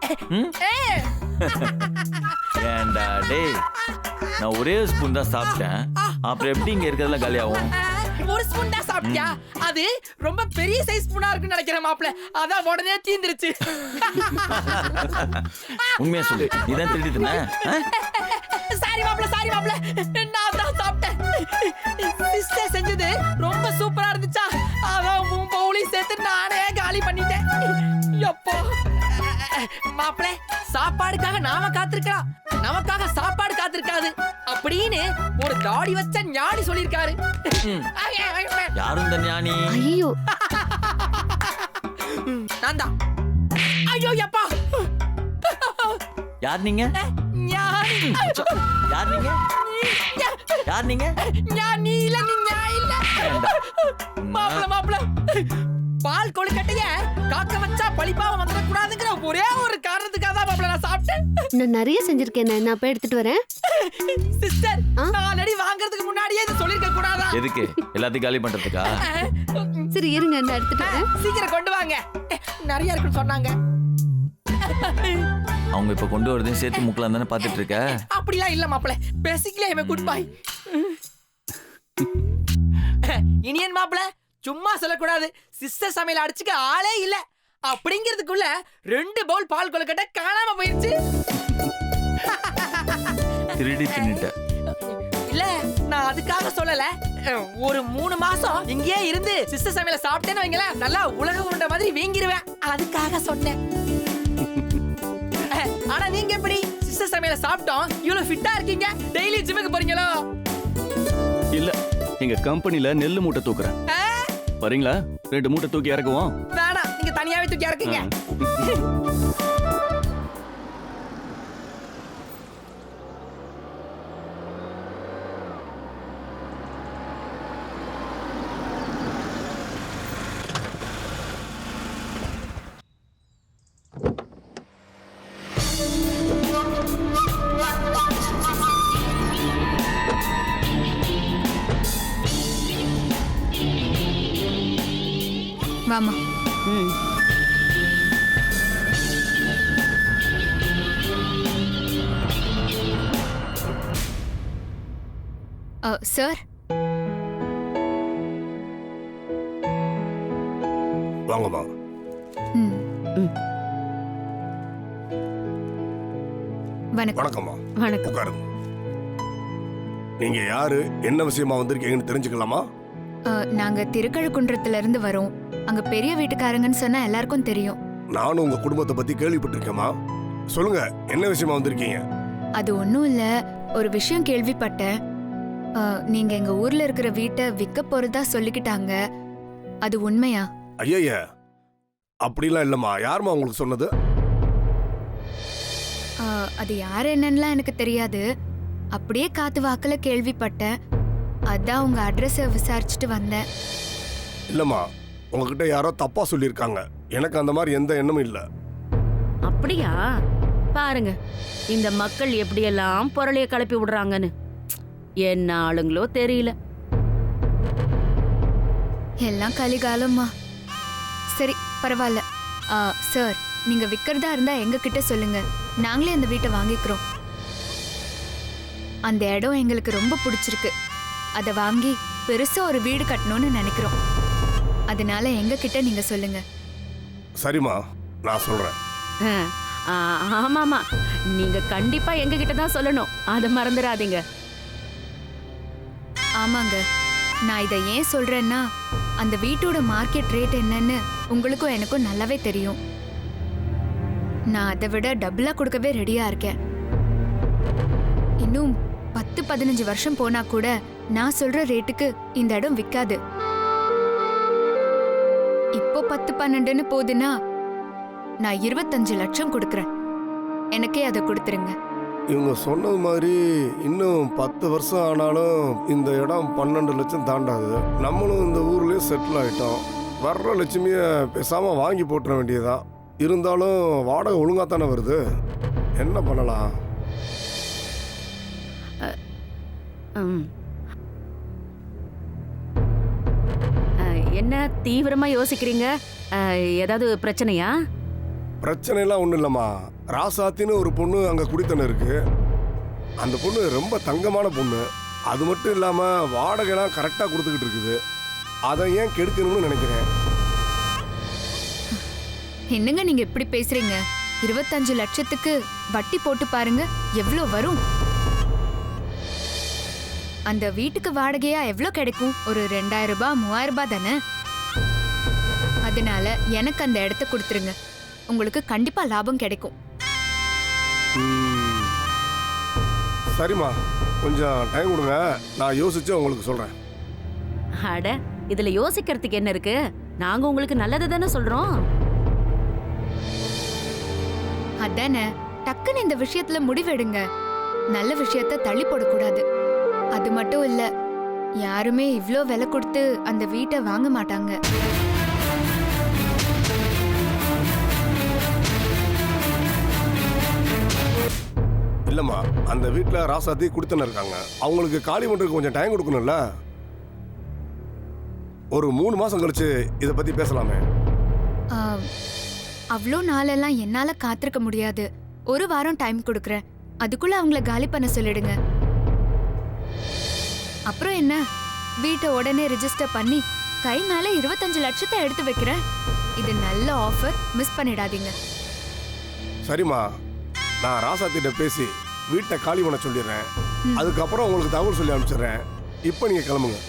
ஏண்டா டேய், நான் ஒரே ஸ்பூன் தான் சாப்பிட்டேன், அப்புறம் எப்படி இங்க இருக்கிறதுல காலியாகும்? ஒரு ஸ்பூன் தான் சாப்பிட்டியா? அது ரொம்ப பெரிய சைஸ் ஸ்பூனா இருக்குன்னு நினைக்கிறேன் மாப்பிள, அதான் உடனே தீந்துருச்சு. உண்மையா சொல்லு, இதான் திருடிட்டுன? சாரி மாப்பிள, சாரி மாப்பிள, நான் தான் சாப்பிட்டேன். சிஸ்டர் செஞ்சது ரொம்ப சூப்பரா இருந்துச்சா, அதான் உன் பவுலையும் சேர்த்து நானே காலி பண்ணிட்டேன். எப்போ மாப்பிள, சாப்பாடுக்காக நாம காத்திருக்கலாம், நமக்காக சாப்பாடு காத்திருக்காது அப்படின்னு ஒரு தாடி வச்ச ஞானி சொல்லிருக்காரு. யாரும் இந்த ஞானி? ஐயோ, நான் தான். ஐயோ அப்பா, யார் நீங்க? ஞானி. யார் நீங்க? யார் நீங்க? ஞானி இல்ல, நீ ஞானி இல்ல. மாப்பிள மாப்பிள, பால் கொழுக்கட்டைய காக்க வச்சா பழிப்பாவ வந்துட கூடாதுங்கிற ஒரே ஒரு காரணத்துக்காக தான் மாப்பிள நான் சாப்பிட்டேன். நான் நிறைய செஞ்சிருக்கேன், நான் போய் எடுத்துட்டு வரேன். சிஸ்டர், நான் அடி வாங்குறதுக்கு முன்னாடியே இது சொல்லிருக்க கூடாதா? எதுக்கு? எல்லாத்தையும் காலி பண்றதுக்கா? சரி இருங்க, நான் எடுத்துட்டு வரேன். சீக்கிரம் கொண்டு வாங்க, நிறைய இருக்குன்னு சொன்னாங்க. அவங்க இப்ப கொண்டு வரதையும் சேர்த்து முக்கலாம் தானே பாத்துட்டு இருக்க? அப்படிலாம் இல்ல மாப்பிள, பேசிக்கலி ஐ குட் பாய். இனியன் மாப்பிள, சும்மா சொல்லக்கூடாது, சிஸ்டர் சமையல் அடிச்சுக்க ஆளே இல்ல அப்படிங்கிறதுக்குள்ள 2 பவுல் பால் கொழுக்கட்டை காணாம போயிருச்சு. திருடி தின்னுட்ட. இல்ல, நான் அதுக்காக சொல்லல. ஒரு 3 மாசம் இங்கேயே இருந்து சிஸ்டர் சமையல சாப்பிட்டேன்னு வைங்களேன், நல்லா உலக உருண்ட மாதிரி வீங்கிருவேன், அதுக்காக சொன்னேன். ஆனா நீங்க எப்படி சிஸ்டர் சமையல சாப்பிட்டோம் இவ்வளவு ஃபிட்டா இருக்கீங்க? டெய்லி ஜிம்முக்கு போறீங்களோ? இல்ல, எங்க கம்பெனில நெல்லு மூட்டை தூக்குறேன். வரீங்களா? 2 மூட்டை தூக்கி இறக்குவோம். வேணாம், நீங்க தனியாவே தூக்கி இறக்குங்க. வாமா. சார், வாங்கம்மா. வணக்கம்மா. வணக்கம். உட்காருங்க. நீங்க யாரு, என்ன விஷயமா வந்திருக்கீங்கன்னு தெரிஞ்சுக்கலாமா? நாங்க திருக்கழுக்குன்றத்துல இருந்து வரோம். அங்க பெரிய வீட்டுக்காரங்கன்னு சொன்னா எல்லாருக்கும் தெரியும். நானும் உங்க குடும்பத்தை பத்தி கேள்விப்பட்டிருக்கேம்மா. சொல்லுங்க, என்ன விஷயமா வந்திருக்கீங்க? அது ஒண்ணும் இல்ல, ஒரு விஷயம் கேள்விப்பட்டேன். நீங்க எங்க ஊர்ல இருக்கிற வீட்டை விற்க போறதா சொல்லிக்கிட்டாங்க, அது உண்மையா? ஐயா, அப்படிலாம் இல்லம்மா. யாருமா உங்களுக்கு சொன்னது? அது யார் என்னன்னுலாம் எனக்கு தெரியாது, அப்படியே காத்து வாக்குல கேள்விப்பட்டேன், அதான் உங்க அட்ரஸை விசாரிச்சுட்டு வந்தேன். இல்லம்மா, உங்ககிட்ட யாரோ தப்பா சொல்லியிருக்காங்க. எனக்கு அந்த மாதிரி எந்த எண்ணமும் இல்லை. அப்படியா? பாருங்க இந்த மக்கள் எப்படியெல்லாம் பொருளைய கிளப்பி விடுறாங்கன்னு. என்ன ஆளுங்களோ தெரியல. எல்லாம் கலிகாலம்மா. சரி பரவாயில்ல. சார், நீங்க விற்கிறதா இருந்தா எங்க கிட்ட சொல்லுங்க, நாங்களே அந்த வீட்டை வாங்கிக்கிறோம். அந்த இடம் எங்களுக்கு ரொம்ப பிடிச்சிருக்கு, அதை வாங்கி பெருசா ஒரு வீடு கட்டணும்னு நினைக்கிறோம். அதனால எங்க கிட்ட நீங்க சொல்லுங்க. சரிம்மா, நான் சொல்றேன். ஆமாமா, நீங்க கண்டிப்பா எங்க கிட்ட தான் சொல்லணும், அதை மறந்துடாதீங்க. ஆமாங்க, நான் இதை ஏன் சொல்றேன்னா, அந்த வீட்டோட மார்க்கெட் ரேட் என்னன்னு உங்களுக்கும் எனக்கும் நல்லாவே தெரியும். நான் அதை விட டபுளா கொடுக்கவே ரெடியா இருக்கேன். இன்னும் 10-15 வருஷம் போனா கூட நான் சொல்ற ரேட்டுக்கு இந்த இடம் விற்காது. இப்போ 10-12ன்னு போகுதுன்னா நான் 25 லட்சம் கொடுக்கறேன். எனக்கே அதை கொடுத்துருங்க. இவங்க சொன்னது மாதிரி இன்னும் 10 வருஷம் ஆனாலும் இந்த இடம் 12 லட்சம் தாண்டாது. நம்மளும் இந்த ஊர்லயே செட்டில் ஆயிட்டோம். வர்ற லட்சுமியை பேசாம வாங்கி போட்டுற வேண்டியதுதான். இருந்தாலும் வாடகை ஒழுங்கா தானே வருது. என்ன பண்ணலாம்? என்ன தீவிரமா யோசிக்கிறீங்க? ஏதாவது பிரச்சனையா? பிரச்சனைலாம் ஒன்றும் இல்லைம்மா. ராசாத்தின்னு ஒரு பொண்ணு அங்கே குடித்தனம் இருக்கு. அந்த பொண்ணு ரொம்ப தங்கமான பொண்ணு. அது மட்டும் இல்லாமல் வாடகைலாம் கரெக்டாக கொடுத்துக்கிட்டு இருக்குது. அதை ஏன் கெடுக்கணும்னு நினைக்கிறேன். என்னங்க நீங்க இப்படி பேசுறீங்க? 25 லட்சத்துக்கு வட்டி போட்டு பாருங்க எவ்வளோ வரும். அந்த வீட்டுக்கு வாடகையா எவ்வளோ கிடைக்கும்? ஒரு 2000 ரூபாய் 3000 ரூபாய் தானே. அதனால எனக்கு அந்த இடத்த கொடுத்துருங்க. உங்களுக்கு கண்டிப்பா லாபம் கிடைக்கும். சரிம்மா, கொஞ்சம் டைம் கொடுங்க. நான் யோசிச்சு உங்களுக்கு சொல்றேன். அட, இதுல யோசிக்கிறதுக்கு என்ன இருக்கு? நாங்க உங்களுக்கு நல்லது தானே சொல்றோம். அதானே, டக்குன்னு இந்த விஷயத்துல முடிவெடுங்க. நல்ல விஷயத்த தள்ளி போடக்கூடாது. அது மட்டும் இல்ல, யாருமே இவ்ளோ விலை கொடுத்து அந்த வீட்டை வாங்க மாட்டாங்க. இல்லம்மா, அந்த வீட்டில் ராசாத்தி குடித்தனம் இருக்காங்க. அவங்களுக்கு காலி பண்ணுறதுக்கு கொஞ்சம் டைம் கொடுக்கணும்ல. ஒரு 3 மாசம் கழிச்சு இதை பத்தி பேசலாமே. அவ்வளோ நாளெல்லாம் என்னால காத்திருக்க முடியாது. 1 வாரம் டைம் கொடுக்குறேன். அதுக்குள்ள அவங்கள காலி பண்ண சொல்லிடுங்க. அப்புறம் என்ன, வீட்டை உடனே ரெஜிஸ்டர் பண்ணி கை மேல 25 லட்சத்தை எடுத்து வைக்கிறேன். இது நல்ல ஆஃபர், மிஸ் பண்ணிடாதீங்க. சரிம்மா, நான் ராசாத்திட்ட பேசி வீட்டை காலி பண்ண சொல்லிடுறேன். அதுக்கப்புறம் உங்களுக்கு தகவல் சொல்லி அனுப்பிச்சிடுறேன். இப்போ நீங்க கிளம்புங்க.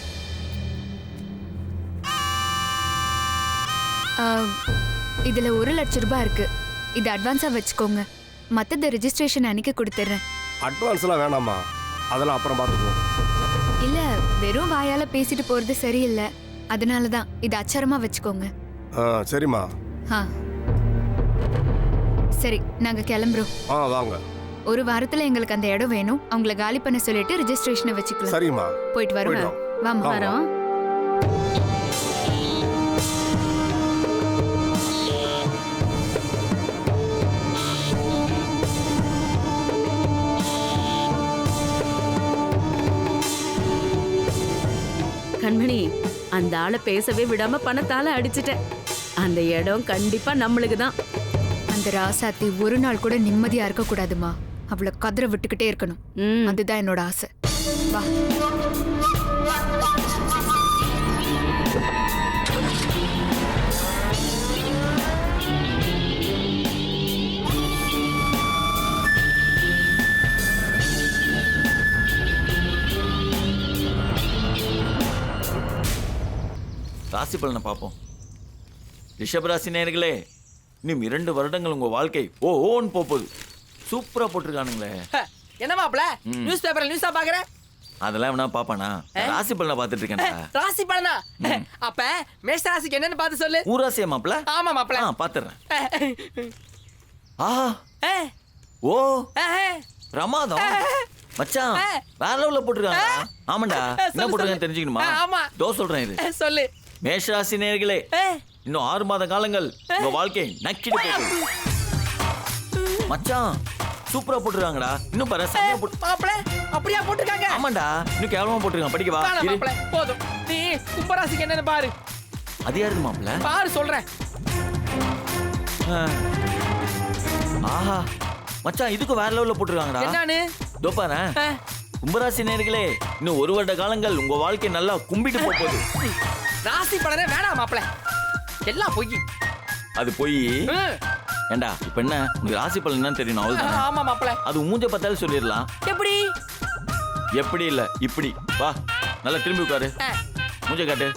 இதுல 1 லட்சம் ரூபாய் இருக்கு. இது அட்வான்ஸா வச்சுக்கோங்க. மத்தத ரெஜிஸ்ட்ரேஷன் அன்னைக்கு கொடுத்துறேன். அட்வான்ஸ்லாம் வேணாமா, அதெல்லாம் அப்புறம் பார்த்துக்குவோம். இல்ல, வெறும் வாயால பேசிட்டு போறது சரியில்லை. அதனால தான் இது அச்சரமா வச்சுக்கோங்க. சரிம்மா. சரி, நாங்க கிளம்புறோம். வாங்க. 1 வாரத்துல எங்களுக்கு அந்த இடம் வேணும். அவங்கள காலி பண்ண சொல்லிட்டு ரெஜிஸ்ட்ரேஷனை வச்சுக்கலாம். சரிம்மா, போயிட்டு வரோம். வாமா. வரோம். கண்மணி, அந்த ஆளை பேசவே விடாம பணத்தால அடிச்சிட்டேன். அந்த இடம் கண்டிப்பா நம்மளுக்கு தான். அந்த ராசாத்தி ஒரு நாள் கூட நிம்மதியா இருக்க கூடாதுமா. அவளை கதற விட்டுக்கிட்டே இருக்கணும். அதுதான் என்னோட ஆசை. வா. ராசி பலனை பார்ப்போம். ரிஷபராசி நேயர்களே, இன்னும் 2 வருடங்கள் உங்க வாழ்க்கை ஓன்னு போகுது. சூப்பரா போட்டிருக்கானுங்களே. என்ன மாப்ள, நியூஸ் பேப்பர்ல நியூஸா பாக்குற? அதெல்லாம் வேணா பாப்பானா? ராசி பலனை பார்த்துட்டு இருக்கேன்டா. ராசி பலனா? அப்ப மேஷ ராசிக்கு என்னன்னு பார்த்து சொல்லு. ஊராசியா மாப்ள? ஆமா மாப்ள. பாத்துறேன். ஆஹா, ஓ, பிரமாதம் மச்சான், வேற லெவல்ல போட்டுருக்காங்க. ஆமாண்டா, என்ன போட்டுருக்கான்னு தெரிஞ்சுக்கணுமா? ஆமா, தோ சொல்றேன் இது. சொல்லு. மேஷராசி நேயர்களே, இன்னும் 6 மாத காலங்கள் உங்க வாழ்க்கை நக்கிட்டு போகுது. மச்சான், சூப்பரா போட்டுருக்காங்கடா. இன்னும் பாரு, சமையா போட்டு. மாப்ள, அப்படியே போட்டுருக்காங்க. ஆமாண்டா, இன்னும் கேவலமா போட்டுருக்காங்க. படிக்கவா? மாப்ள, போதும். நீ கும்பராசிக்கு என்னன்னு பாரு. அது யாரு மாப்ள? பாரு சொல்றேன். ஆஹா, மச்சான், இதுக்கு வேற லெவல்ல போட்டுருக்காங்கடா. என்னன்னு? தோ பாரு. கும்பராசி நேயர்களே, இன்னும் 1 வருட காலங்கள் உங்க வாழ்க்கை நல்லா கும்பிட்டு போகுது. ராசி பலனே வேணாம் மாப்ள, எல்லாம் பொய். அது போய் ஏண்டா, இப்ப என்ன உனக்கு ராசி பலன் என்னன்னு தெரியணும்? அவ்வளவுதான். ஆமா மாப்ள. அது மூஞ்ச பார்த்தாலும் சொல்லிடலாம். எப்படி? எப்படி இல்ல, இப்படி வா. நல்லா திரும்பி உட்காரு. மூஞ்ச காட்டு.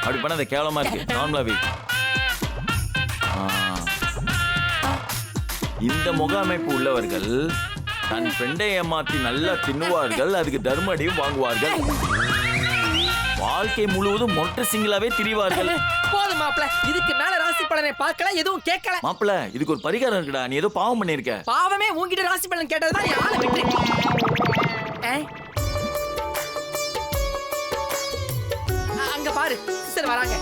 அப்படி பண்ண அது கேவலமா இருக்கு. நார்மலாவே இந்த முக அமைப்பு உள்ளவர்கள் தன் ஃப்ரெண்டை ஏமாத்தி நல்லா தின்னுவார்கள். அதுக்கு தர்மடியும் வாங்குவார்கள். வாழ்க்கை முழுவதும் மொட்டை சிங்கிளாவே திரிவார்கள். போதும் மாப்பிள, இதுக்கு மேல ராசி பலனை பார்க்கல, எதுவும் கேட்கல. மாப்பிள்ள, இதுக்கு ஒரு பரிகாரம் இருக்குடா. நீ ஏதோ பாவம் பண்ணிருக்க. பாவமே உன்கிட்ட ராசி பலன் கேட்டதுதான் யார விட்டு. அங்க பாரு, சிஸ்டர் வராங்க.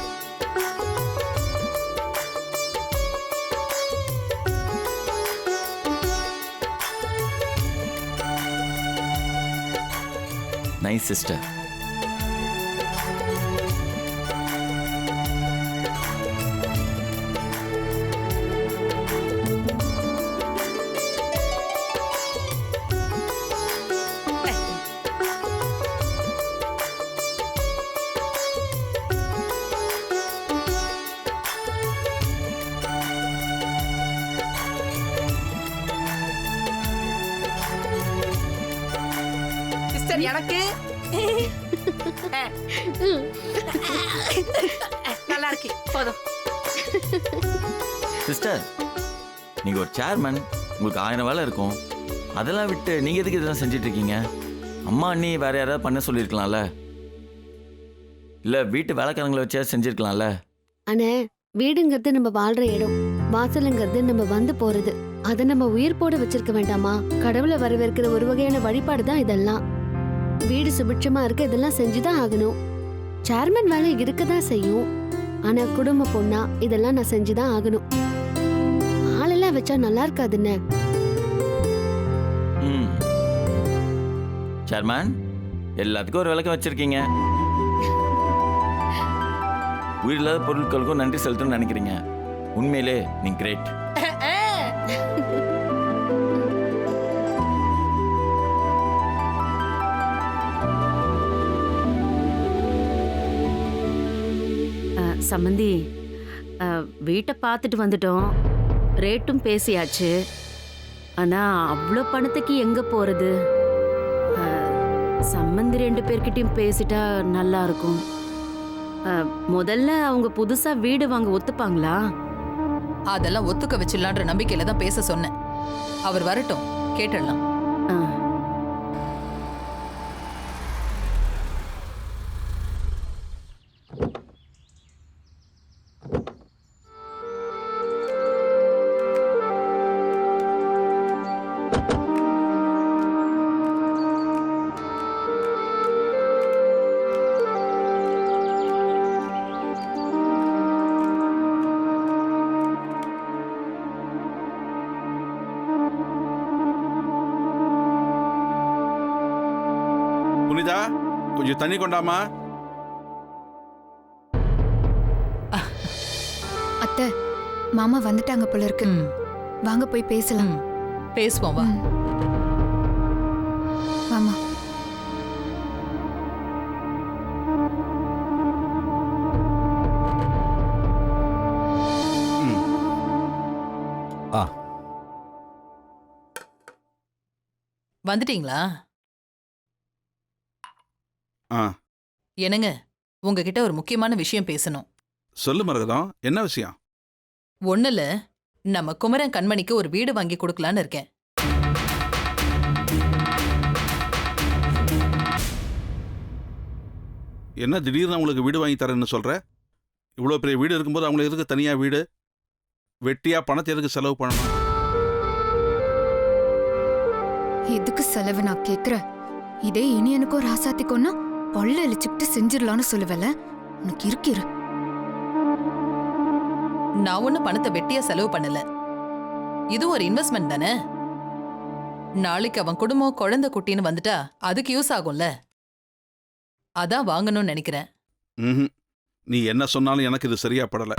Nice sister. சிஸ்டர் எனக்கு நல்லா இருக்கு, போதும். சிஸ்டர், நீங்க ஒரு சேர்மன், உங்களுக்கு 1000 வேலை இருக்கும். அதெல்லாம் விட்டு நீங்க எதுக்கு இதெல்லாம் செஞ்சுட்டு இருக்கீங்க? அம்மா அண்ணி வேற யாராவது பண்ண சொல்லியிருக்கலாம்ல, இல்ல வீட்டு வேலைக்காரங்களை வச்சா செஞ்சிருக்கலாம்ல. அண்ணே, வீடுங்கிறது நம்ம வாழ்ற இடம், வாசலுங்கிறது நம்ம வந்து போறது. அதை நம்ம உயிர் போட வச்சிருக்க வேண்டாமா? கடவுளை வரவேற்கிற ஒரு வகையான வழிபாடு தான் இதெல்லாம். வீடு சுபிட்சமா இருக்க இதெல்லாம் செஞ்சுதான் ஆகணும். சேர்மன் வேலை இருக்கதான் செய்யும். ஆனா குடும்ப பொண்ணா இதெல்லாம் நான் செஞ்சுதான் ஆகணும். ஆளெல்லாம் வச்சா நல்லா இருக்காதுன்னு. சேர்மன், எல்லாத்துக்கும் ஒரு விளக்கம் வச்சிருக்கீங்க. உயிரில்லாத பொருட்களுக்கும் நன்றி செலுத்தணும்னு நினைக்கிறீங்க. உண்மையிலே நீங்க கிரேட். சம்மந்தி, வீட்டை பார்த்துட்டு வந்துட்டோம், ரேட்டும் பேசியாச்சு. ஆனா அவ்வளோ பணத்துக்கு எங்க போறது? சம்மந்தி 2 பேர்கிட்டயும் பேசிட்டா நல்லா இருக்கும். முதல்ல அவங்க புதுசா வீடு வாங்க ஒத்துப்பாங்களா? அதெல்லாம் ஒத்துக்க வச்சிடலான்ற நம்பிக்கையில தான் பேச சொன்னேன். அவர் வரட்டும், கேட்டுடலாம். புனிதா, கொஞ்சம் தண்ணி கொண்டாமா. அத்தை, மாமா வந்துட்டாங்க போல இருக்கு. வாங்க போய் பேசலாம். பேசுவோம் வா. மாமா, வந்துட்டீங்களா? என்னங்க, உங்ககிட்ட ஒரு முக்கியமான விஷயம் பேசணும். சொல்லு மரகதம், என்ன விஷயம்? ஒண்ணுல, நம்ம குமரன் கண்மணிக்கு ஒரு வீடு வாங்கி கொடுக்கலான்னு இருக்கேன். என்ன திடீர்னு அவங்களுக்கு வீடு வாங்கி தரேன்னு சொல்ற? இவ்வளோ பெரிய வீடு இருக்கும்போது அவங்களுக்கு எதுக்கு தனியா வீடு? வெட்டியா பணத்தை எதுக்கு செலவு பண்ணணும்? எதுக்கு செலவு நான் கேக்குறேன். இதே இனி எனக்கும் ராசாத்திக்கோன்னா பல்ல அழிச்சுக்கிட்டு செஞ்சிடலான்னு சொல்லுவல. உனக்கு இருக்கிற நான் ஒன்னும் பணத்தை வெட்டியா செலவு பண்ணல. இது ஒரு இன்வெஸ்ட்மெண்ட் தானே. நாளைக்கு அவன் குடும்பம் குழந்தை குட்டின்னு வந்துட்டா அதுக்கு யூஸ் ஆகும்ல. அதான் வாங்கணும்னு நினைக்கிறேன். நீ என்ன சொன்னாலும் எனக்கு இது சரியா படல.